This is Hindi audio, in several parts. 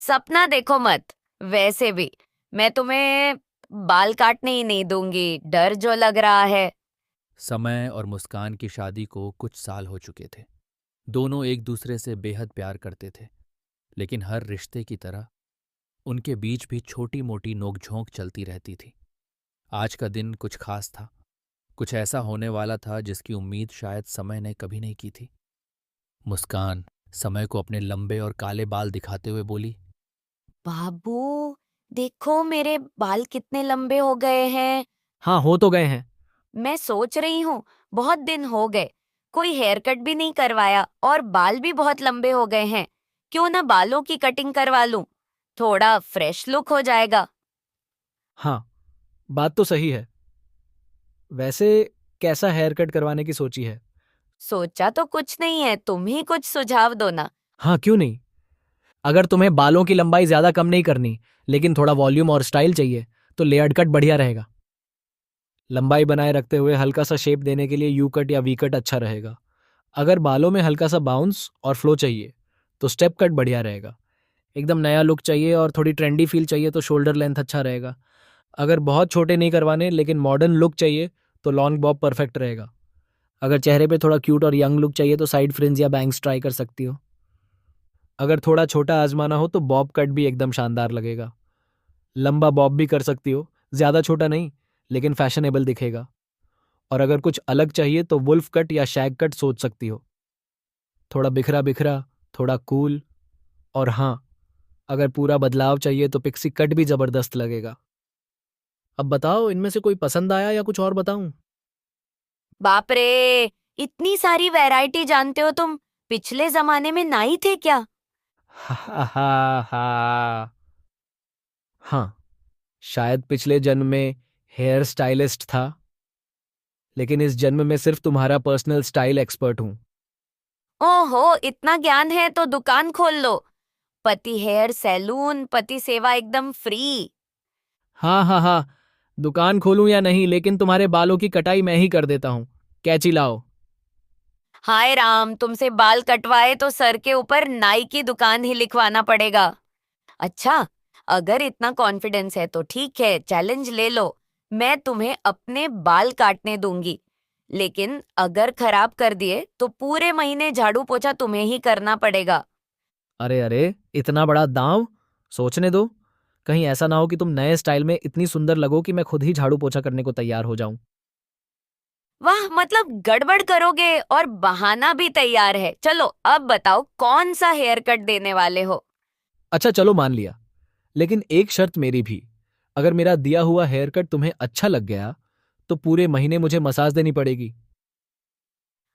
सपना देखो मत। वैसे भी मैं तुम्हें बाल काटने ही नहीं दूंगी, डर जो लग रहा है। समय और मुस्कान की शादी को कुछ साल हो चुके थे। दोनों एक दूसरे से बेहद प्यार करते थे, लेकिन हर रिश्ते की तरह उनके बीच भी छोटी मोटी नोकझोंक चलती रहती थी। आज का दिन कुछ खास था। कुछ ऐसा होने वाला था जिसकी उम्मीद शायद समय ने कभी नहीं की थी। मुस्कान समय को अपने लंबे और काले बाल दिखाते हुए बोली। बाबू, देखो मेरे बाल कितने लंबे हो गए हैं। हाँ, हो तो गए हैं। मैं सोच रही हूँ, बहुत दिन हो गए, कोई हेयर कट भी नहीं करवाया और बाल भी बहुत लंबे हो गए हैं। क्यों ना बालों की कटिंग करवा लूं, थोड़ा फ्रेश लुक हो जाएगा। हाँ, बात तो सही है। वैसे कैसा हेयर कट करवाने की सोची है? सोचा तो कुछ नहीं है, तुम ही कुछ सुझाव दो ना। हाँ, क्यों नहीं। अगर तुम्हें बालों की लंबाई ज्यादा कम नहीं करनी, लेकिन थोड़ा वॉल्यूम और स्टाइल चाहिए, तो लेयर्ड कट बढ़िया रहेगा। लंबाई बनाए रखते हुए हल्का सा शेप देने के लिए यू कट या वी कट अच्छा रहेगा। अगर बालों में हल्का सा बाउंस और फ्लो चाहिए, तो स्टेप कट बढ़िया रहेगा। एकदम नया लुक चाहिए और थोड़ी ट्रेंडी फील चाहिए, तो शोल्डर लेंथ अच्छा रहेगा। अगर बहुत छोटे नहीं करवाने लेकिन मॉडर्न लुक चाहिए, तो लॉन्ग बॉब परफेक्ट रहेगा। अगर चेहरे पे थोड़ा क्यूट और यंग लुक चाहिए, तो साइड फ्रिंज या बैंग्स ट्राई कर सकती हो। अगर थोड़ा छोटा आजमाना हो तो बॉब कट भी एकदम शानदार लगेगा। लंबा बॉब भी कर सकती हो, ज्यादा छोटा नहीं, लेकिन फैशनेबल दिखेगा। और अगर कुछ अलग चाहिए तो वुल्फ कट या शैग कट सोच सकती हो। थोड़ा बिखरा बिखरा, थोड़ा कूल। और हाँ, अगर पूरा बदलाव चाहिए तो पिक्सी कट भी जबरदस्त लगेगा। अब बताओ, इनमें से कोई पसंद आया या कुछ और बताऊं? बाप रे, इतनी सारी वैरायटी जानते हो तुम। पिछले जमाने में नाई थे क्या? हा हा हा। हाँ, शायद पिछले जन्म में हेयर स्टाइलिस्ट था, लेकिन इस जन्म में सिर्फ तुम्हारा पर्सनल स्टाइल एक्सपर्ट हूं। ओहो, इतना ज्ञान है तो दुकान खोल लो। पति हेयर सैलून, पति सेवा एकदम फ्री। हाँ हाँ हाँ, दुकान खोलूं या नहीं, लेकिन तुम्हारे बालों की कटाई मैं ही कर देता हूँ। कैची लाओ। हाय राम, तुमसे बाल कटवाए तो सर के ऊपर नाई की दुकान ही लिखवाना पड़ेगा। अच्छा, अगर इतना कॉन्फिडेंस है तो ठीक है, चैलेंज ले लो। मैं तुम्हें अपने बाल काटने दूंगी, लेकिन अगर खराब कर दिए तो पूरे महीने झाड़ू पोछा तुम्हें ही करना पड़ेगा। अरे अरे, इतना बड़ा दांव? सोचने दो। कहीं ऐसा ना हो कि तुम नए स्टाइल में इतनी सुंदर लगो कि मैं खुद ही झाड़ू पोछा करने को तैयार हो जाऊं। वाह, मतलब गड़बड़ करोगे और बहाना भी तैयार है। चलो अब बताओ, कौन सा हेयर कट देने वाले हो? अच्छा चलो, मान लिया, लेकिन एक शर्त मेरी भी। अगर मेरा दिया हुआ हेयर कट तुम्हें अच्छा लग गया, तो पूरे महीने मुझे मसाज देनी पड़ेगी।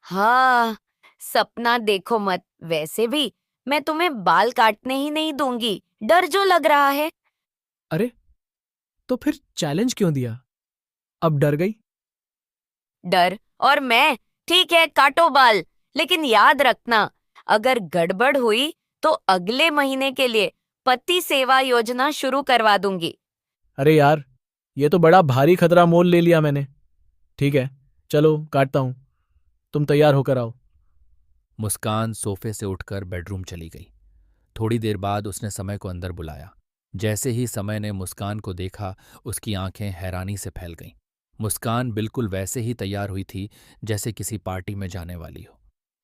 हाँ, सपना देखो मत। वैसे भी मैं तुम्हें बाल काटने ही नहीं दूंगी, डर जो लग रहा है। अरे, तो फिर चैलेंज क्यों दिया? अब डर गई? डर और मैं, ठीक है काटो बाल, लेकिन याद रखना, अगर गड़बड़ हुई तो अगले महीने के लिए पति सेवा योजना शुरू करवा दूंगी। अरे यार, ये तो बड़ा भारी खतरा मोल ले लिया मैंने। ठीक है, चलो काटता हूं। तुम तैयार होकर आओ। मुस्कान सोफे से उठकर बेडरूम चली गई। थोड़ी देर बाद उसने समय को अंदर बुलाया। जैसे ही समय ने मुस्कान को देखा, उसकी आंखें हैरानी से फैल गईं। मुस्कान बिल्कुल वैसे ही तैयार हुई थी जैसे किसी पार्टी में जाने वाली हो।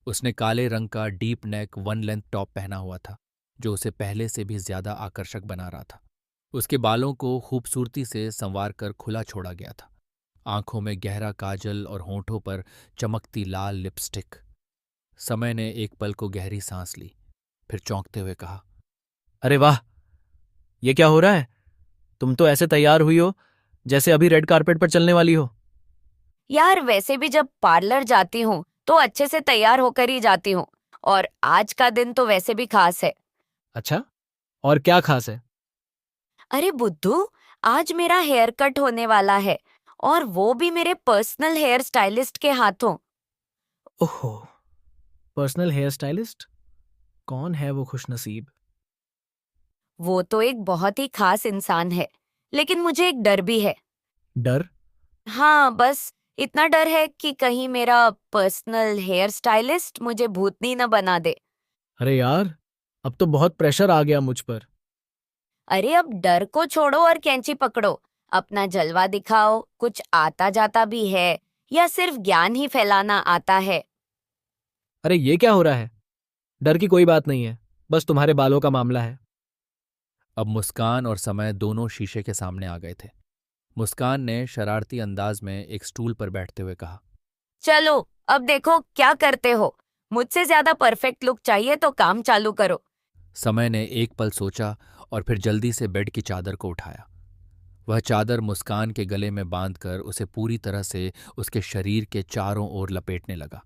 उसने काले रंग का deep neck one length top पहना हुआ था, जो उसे पहले से भी ज्यादा आकर्षक बना रहा था। उसके बालों को खूबसूरती से संवार कर खुला छोड़ा गया था। आंखों में गहरा काजल और होंठों पर चमकती लाल लिपस्टिक। समय ने एक पल को गहरी सांस ली, फिर चौंकते हुए कहा। अरे वाह, ये क्या हो रहा है? तुम तो ऐसे तैयार हुई हो जैसे अभी रेड कारपेट पर चलने वाली हो। यार, वैसे भी जब पार्लर जाती हूँ तो अच्छे से तैयार होकर ही जाती हूँ, और आज का दिन तो वैसे भी खास है। अच्छा, और क्या खास है? अरे बुद्धू, आज मेरा हेयर कट होने वाला है, और वो भी मेरे पर्सनल हेयर स्टाइलिस्ट के हाथों। ओहो, पर्सनल हेयर स्टाइलिस्ट? कौन है वो खुशनसीब? वो तो एक बहुत ही खास इंसान है, लेकिन मुझे एक डर भी है। डर? हाँ, बस इतना डर है कि कहीं मेरा पर्सनल हेयर स्टाइलिस्ट मुझे भूतनी न बना दे। अरे यार, अब तो बहुत प्रेशर आ गया मुझ पर। अरे अब डर को छोड़ो और कैंची पकड़ो। अपना जलवा दिखाओ। कुछ आता जाता भी है या सिर्फ ज्ञान ही फैलाना आता है? अरे ये क्या हो रहा है? डर की कोई बात नहीं है, बस तुम्हारे बालों का मामला है। अब मुस्कान और समय दोनों शीशे के सामने आ गए थे। मुस्कान ने शरारती अंदाज में एक स्टूल पर बैठते हुए कहा। चलो अब देखो क्या करते हो। मुझसे ज्यादा परफेक्ट लुक चाहिए तो काम चालू करो। समय ने एक पल सोचा और फिर जल्दी से बेड की चादर को उठाया। वह चादर मुस्कान के गले में बांधकर उसे पूरी तरह से उसके शरीर के चारों ओर लपेटने लगा,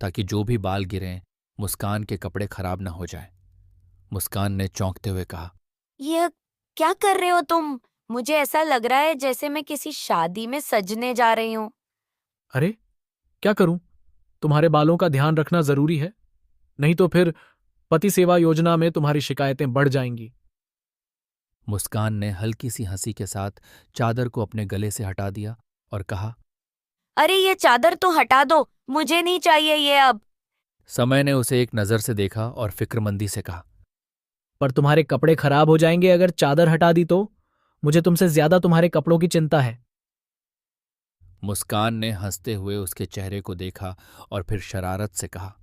ताकि जो भी बाल गिरें मुस्कान के कपड़े खराब न हो जाएं। मुस्कान ने चौंकते हुए कहा। ये क्या कर रहे हो तुम? मुझे ऐसा लग रहा है जैसे मैं किसी शादी में सजने जा रही हूँ। अरे क्या करूं? तुम्हारे बालों का ध्यान रखना जरूरी है, नहीं तो फिर पति सेवा योजना में तुम्हारी शिकायतें बढ़ जाएंगी। मुस्कान ने हल्की सी हंसी के साथ चादर को अपने गले से हटा दिया और कहा। अरे ये चादर तो हटा दो, मुझे नहीं चाहिए ये अब। समय ने उसे एक नज़र से देखा और फिक्रमंदी से कहा। पर तुम्हारे कपड़े खराब हो जाएंगे अगर चादर हटा दी तो। मुझे तुमसे ज्यादा तुम्हारे कपड़ों की चिंता है। मुस्कान ने हंसते हुए उसके चेहरे को देखा और फिर शरारत से कहा।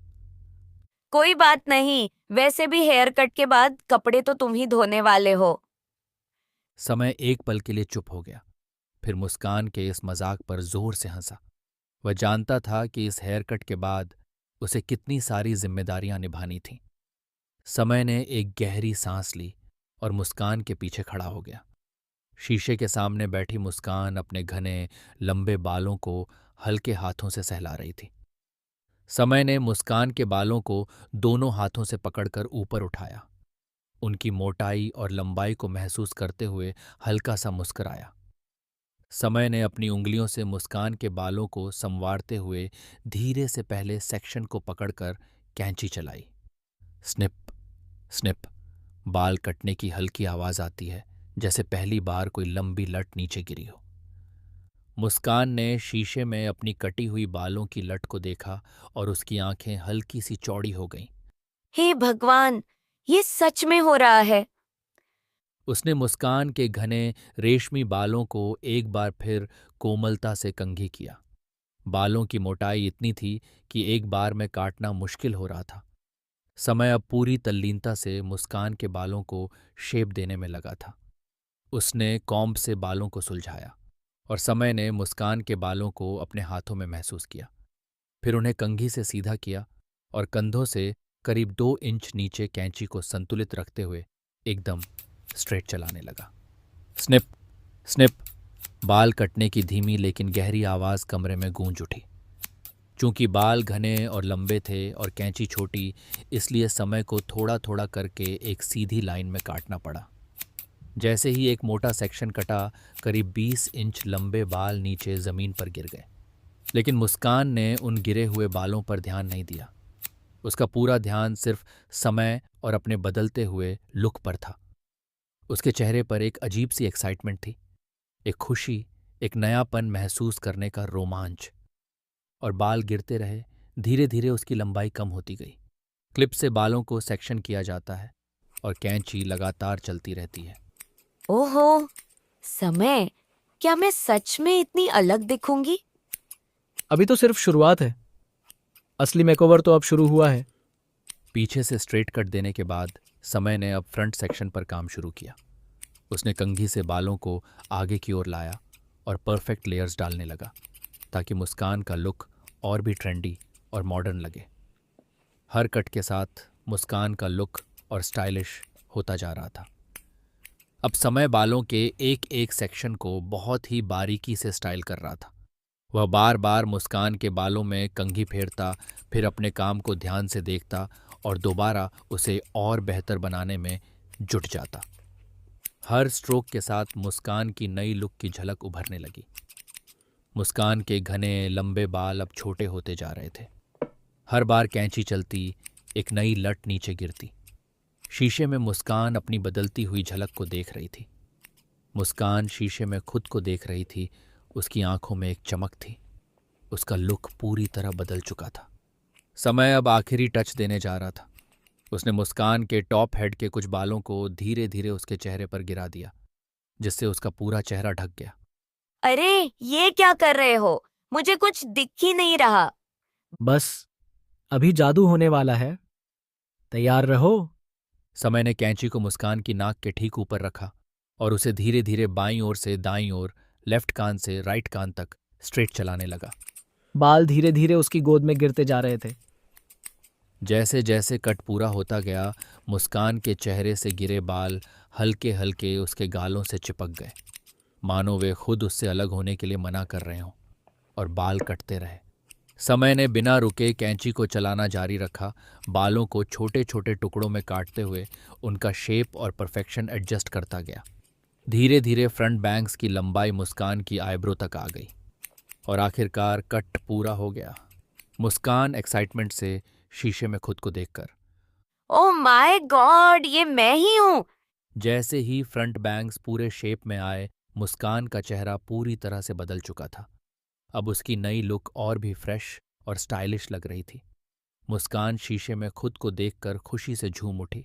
कोई बात नहीं, वैसे भी हेयर कट के बाद कपड़े तो तुम ही धोने वाले हो। समय एक पल के लिए चुप हो गया, फिर मुस्कान के इस मजाक पर जोर से हंसा। वह जानता था कि इस हेयर कट के बाद उसे कितनी सारी जिम्मेदारियां निभानी थीं। समय ने एक गहरी सांस ली और मुस्कान के पीछे खड़ा हो गया। शीशे के सामने बैठी मुस्कान अपने घने लंबे बालों को हल्के हाथों से सहला रही थी। समय ने मुस्कान के बालों को दोनों हाथों से पकड़कर ऊपर उठाया। उनकी मोटाई और लंबाई को महसूस करते हुए हल्का सा मुस्कराया। समय ने अपनी उंगलियों से मुस्कान के बालों को संवारते हुए धीरे से पहले सेक्शन को पकड़कर कैंची चलाई। स्निप स्निप बाल कटने की हल्की आवाज आती है, जैसे पहली बार कोई लंबी लट नीचे गिरी हो। मुस्कान ने शीशे में अपनी कटी हुई बालों की लट को देखा और उसकी आंखें हल्की सी चौड़ी हो गईं। हे भगवान, ये सच में हो रहा है? उसने मुस्कान के घने रेशमी बालों को एक बार फिर कोमलता से कंघी किया। बालों की मोटाई इतनी थी कि एक बार में काटना मुश्किल हो रहा था। समय अब पूरी तल्लीनता से मुस्कान के बालों को शेप देने में लगा था। उसने कॉम्ब से बालों को सुलझाया और समय ने मुस्कान के बालों को अपने हाथों में महसूस किया। फिर उन्हें कंघी से सीधा किया और कंधों से करीब 2 इंच नीचे कैंची को संतुलित रखते हुए एकदम स्ट्रेट चलाने लगा। स्निप स्निप बाल कटने की धीमी लेकिन गहरी आवाज कमरे में गूंज उठी। चूंकि बाल घने और लंबे थे और कैंची छोटी, इसलिए समय को थोड़ा थोड़ा करके एक सीधी लाइन में काटना पड़ा। जैसे ही एक मोटा सेक्शन कटा, करीब 20 इंच लंबे बाल नीचे जमीन पर गिर गए। लेकिन मुस्कान ने उन गिरे हुए बालों पर ध्यान नहीं दिया। उसका पूरा ध्यान सिर्फ समय और अपने बदलते हुए लुक पर था। उसके चेहरे पर एक अजीब सी एक्साइटमेंट थी, एक खुशी, एक नयापन महसूस करने का रोमांच। और बाल गिरते रहे, धीरे धीरे उसकी लंबाई कम होती गई। क्लिप से बालों को सेक्शन किया जाता है और कैंची लगातार चलती रहती है। ओहो, समय, क्या मैं सच में इतनी अलग दिखूंगी? अभी तो सिर्फ शुरुआत है, असली मेकओवर तो अब शुरू हुआ है। पीछे से स्ट्रेट कट देने के बाद समय ने अब फ्रंट सेक्शन पर काम शुरू किया। उसने कंघी से बालों को आगे की ओर लाया और परफेक्ट लेयर्स डालने लगा, ताकि मुस्कान का लुक और भी ट्रेंडी और मॉडर्न लगे। हर कट के साथ मुस्कान का लुक और स्टाइलिश होता जा रहा था। अब समय बालों के एक एक सेक्शन को बहुत ही बारीकी से स्टाइल कर रहा था। वह बार बार मुस्कान के बालों में कंघी फेरता, फिर अपने काम को ध्यान से देखता और दोबारा उसे और बेहतर बनाने में जुट जाता। हर स्ट्रोक के साथ मुस्कान की नई लुक की झलक उभरने लगी। मुस्कान के घने लंबे बाल अब छोटे होते जा रहे थे। हर बार कैंची चलती, एक नई लट नीचे गिरती। शीशे में मुस्कान अपनी बदलती हुई झलक को देख रही थी। मुस्कान शीशे में खुद को देख रही थी। उसकी आंखों में एक चमक थी। उसका लुक पूरी तरह बदल चुका था। समय अब आखिरी टच देने जा रहा था। उसने मुस्कान के टॉप हेड के कुछ बालों को धीरे धीरे उसके चेहरे पर गिरा दिया, जिससे उसका पूरा चेहरा ढक गया। अरे ये क्या कर रहे हो? मुझे कुछ दिख ही नहीं रहा। बस अभी जादू होने वाला है, तैयार रहो। समय ने कैंची को मुस्कान की नाक के ठीक ऊपर रखा और उसे धीरे धीरे बाईं ओर से दाईं ओर, लेफ्ट कान से राइट कान तक स्ट्रेट चलाने लगा। बाल धीरे धीरे उसकी गोद में गिरते जा रहे थे। जैसे जैसे कट पूरा होता गया, मुस्कान के चेहरे से गिरे बाल हल्के हल्के उसके गालों से चिपक गए, मानो वे खुद उससे अलग होने के लिए मना कर रहे हों, और बाल कटते रहे। समय ने बिना रुके कैंची को चलाना जारी रखा, बालों को छोटे छोटे टुकड़ों में काटते हुए उनका शेप और परफेक्शन एडजस्ट करता गया। धीरे धीरे फ्रंट बैंग्स की लंबाई मुस्कान की आईब्रो तक आ गई और आखिरकार कट पूरा हो गया। मुस्कान एक्साइटमेंट से शीशे में खुद को देखकर, ओ माय गॉड, ये मैं ही हूँ। जैसे ही फ्रंट बैंग्स पूरे शेप में आए, मुस्कान का चेहरा पूरी तरह से बदल चुका था। अब उसकी नई लुक और भी फ्रेश और स्टाइलिश लग रही थी। मुस्कान शीशे में खुद को देखकर खुशी से झूम उठी।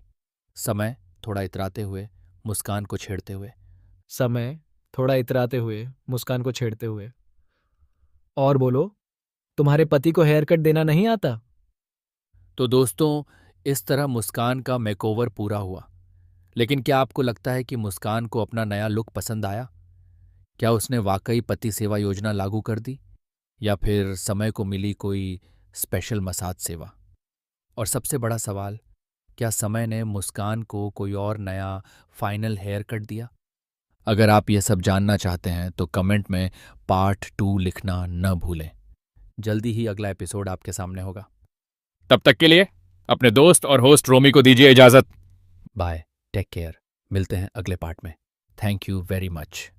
समय थोड़ा इतराते हुए मुस्कान को छेड़ते हुए, समय थोड़ा इतराते हुए मुस्कान को छेड़ते हुए, और बोलो, तुम्हारे पति को हेयर कट देना नहीं आता? तो दोस्तों, इस तरह मुस्कान का मेकओवर पूरा हुआ। लेकिन क्या आपको लगता है कि मुस्कान को अपना नया लुक पसंद आया? क्या उसने वाकई पति सेवा योजना लागू कर दी, या फिर समय को मिली कोई स्पेशल मसाज सेवा? और सबसे बड़ा सवाल, क्या समय ने मुस्कान को कोई और नया फाइनल हेयर कट दिया? अगर आप ये सब जानना चाहते हैं तो कमेंट में पार्ट 2 लिखना न भूलें। जल्दी ही अगला एपिसोड आपके सामने होगा। तब तक के लिए अपने दोस्त और होस्ट रोमी को दीजिए इजाजत। Bye, take care. मिलते हैं अगले पार्ट में। Thank you very much.